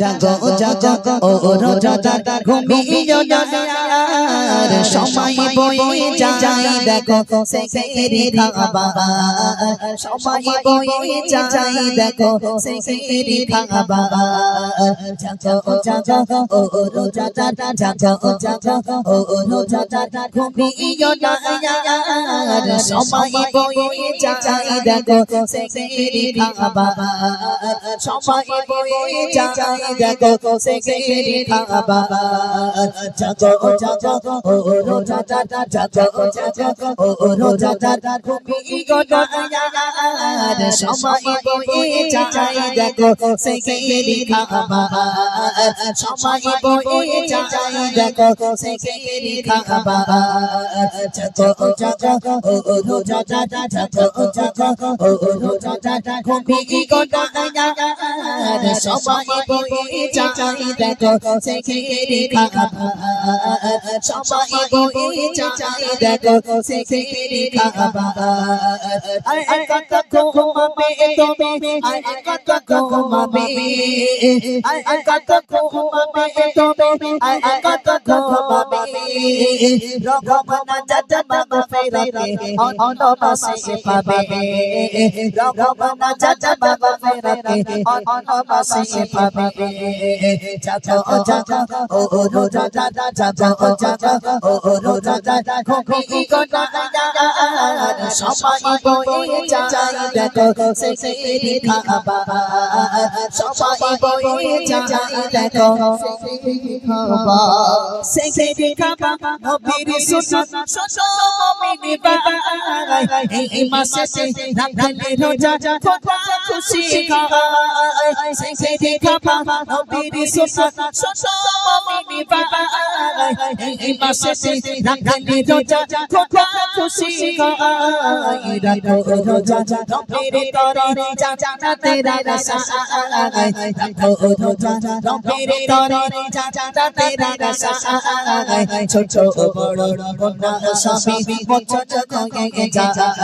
জাগো জাগো ও রোজাদার ঘুমিও না আর সময় বয়ে যায় দেখো সেহরি খাবার সময় বয়ে যায় দেখো সেহরি খাবার জাগো জাগো ও রোজাদার জাগো জাগো ও রোজাদার ঘুমিও না আর সময় বয়ে যায় দেখো সেহরি খাবার সময় বয়ে যায় দেখো সেহরি খাবার জাগো জাগো ও রোজাদার জাগো জাগো ও রোজাদার ঘুমিও না আর সময় বয়ে যায় দেখো সেহরি খাবার সময় বয়ে যায় দেখো সেহরি খাবার জাগো জাগো ও রোজাদার জাগো জাগো ও রোজাদার ঘুমিও না আর সময় বয়ে যায় দেখো সেহরি খাবার সময় বয়ে যায় দেখো সেহরি খাবার আয় কত ঘুমাবে তুমি আয় কত ঘুমাবে আয় কত ঘুমাবে তুমি আয় কত ঘুমাবে রঘুবনা যাত বাবা ফেরাতে অনবাসে পাবে রঘুবনা যাত বাবা ফেরাতে অনবাসে পাবে জাগো জাগো ও রোজাদার জাগো জাগো ও রোজাদার ঘুমিও না আর সময় বয়ে যায় দেখো সেহরি খাবার সময় বয়ে যায় দেখো সেহরি খাবার সেহরি খাবার নবীর সুন্নাত মুমিন ভাই এই মাসে রাখলে রোজা খোদা খুশি হয় সেহরি খাবার নবীর সুন্নাত মুমিন ভাই এই মাসে রাখলে রোজা খোদা খুশি হয় রাখো রোজা নবীর তরে জান্নাতে রাসা রাখো রোজা নবীর তরে জান্নাতে রাসা ছোট বড় কন্যা স্বামী মোচন করে যায়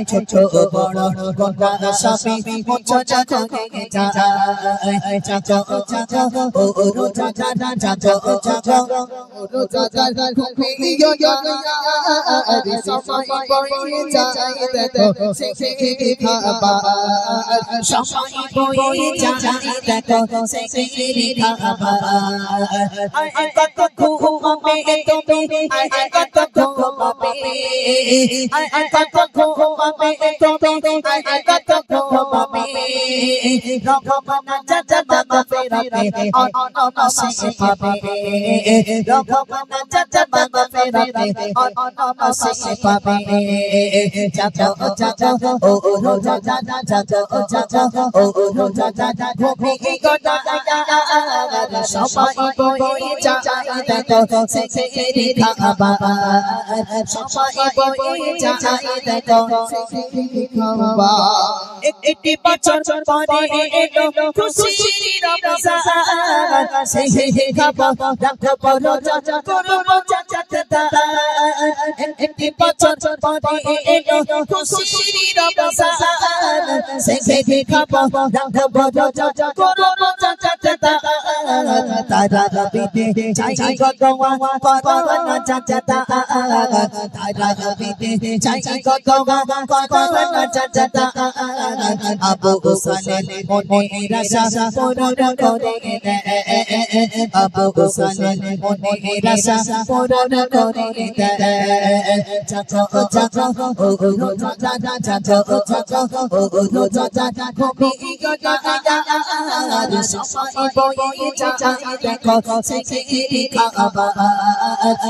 ছোট বড় কন্যা স্বামী মোচন করে যায় জাগো জাগো ও রোজাদার জাগো জাগো ও রোজাদার ঘুমিও না আর সময় বয়ে যায় দেখো সেহরি খাবার সময় বয়ে যায় দেখো সেহরি খাবার আয় কত ঘুমাবে তুমি আয় কত ঘুমাবে আয় কত ঘুমাবে তুমি আয় কত ঘুমাবে রঘুবনা যাত বাবা ফেরাতে অনবাসে পাবে রঘুবনা যাত বাবা ফেরাতে অনবাসে পাবে জাগো জাগো ও রোজাদার জাগো জাগো ও রোজাদার ঘুমিও না আর সময় বয়ে যায় দেখো সেহরি খাবার সময় বয়ে যায় দেখো সেহরি খাবার একটি বছর পরে এলো খুশির রমজান সেহরি খাবার রাখবো রোজা করবো জাকাত একটি বছর পরে এলো খুশির রমজান সেহরি খাবার রাখবো রোজা করবো জাকাত তারা রবিতে চাই গগওয়া করবো জাকাত তারা রবিতে চাই গগওয়া করবো জাকাত আবু সালেহ মনে রাশা পূরণ করে দে আবু সালেহ মনে রাশা পূরণ করে দে জাগো জাগো ও রোজাদার জাগো জাগো ও রোজাদার ঘুমিও না আর সময় বয়ে যায় দেখো সেহরি খাবার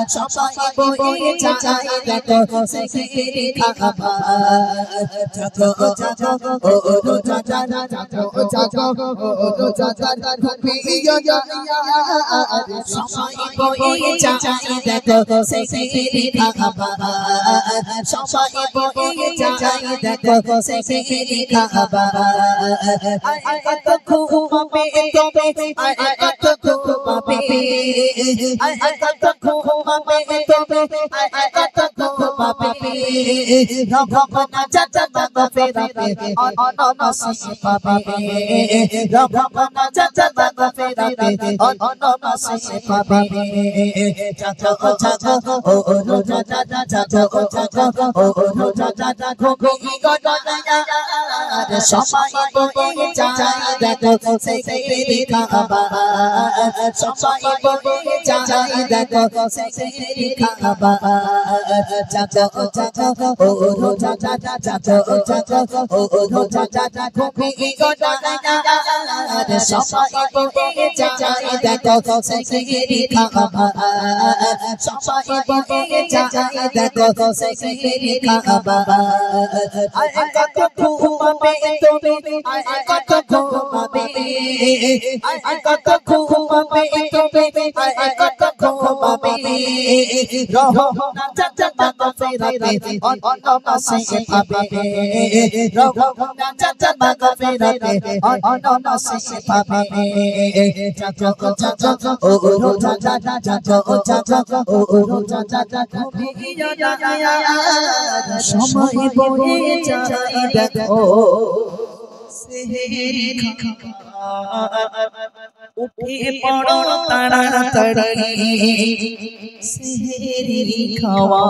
সময় বয়ে যায় দেখো সেহরি খাবার জাগো জাগো ও রোজাদার জাগো জাগো ও রোজাদার ঘুমিও না আর সময় বয়ে যায় দেখো সেহরি খাবার সময় বয়ে যায় দেখো সেহরি খাবার আয় কত ঘুমাবে তুমি আয় কত ঘুমাবে আয় কত ঘুমাবে তুমি আয় কত ঘুমাবে রঘুবনা যাত বাবা ফেরাতে অনবাসে পাবে রঘুবনা যাত বাবা মাগফিরাতে অন্য মাসে পাবে জাগো জাগো ও রোজা জাগো জাগো ও রোজা ঘুমি গড়ায়ার সবাই বলে যায় দেখো সেহরি খাবার সবাই বলে যায় দেখো সেহরি খাবার জাগো জাগো ও রোজা জাগো জাগো ও রোজা ঘুমি গড়ায়ার সবাই বলে যায় দেখো সেহরি খাবার সবাই বলে যায় দেখো সেহরি খাবার আয় কত ঘুমাবে তুমি আয় কত ঘুমাবে আয় কত ঘুমাবে তুমি আয় কত ঘুমাবে রহো না চাচা মাগফিরাতে অন্য মাসে পাবে রহো না চাচা মাগফিরাতে অন্য মাসে পাবে জাগো জাগো ও রোজা জাগো জাগো ও রোজা ঘুমিয়ে যায় সময় বলে যায় দেখো সেহরি উঠে পড়ো তাড়াতাড়ি সেহরি খাওয়া।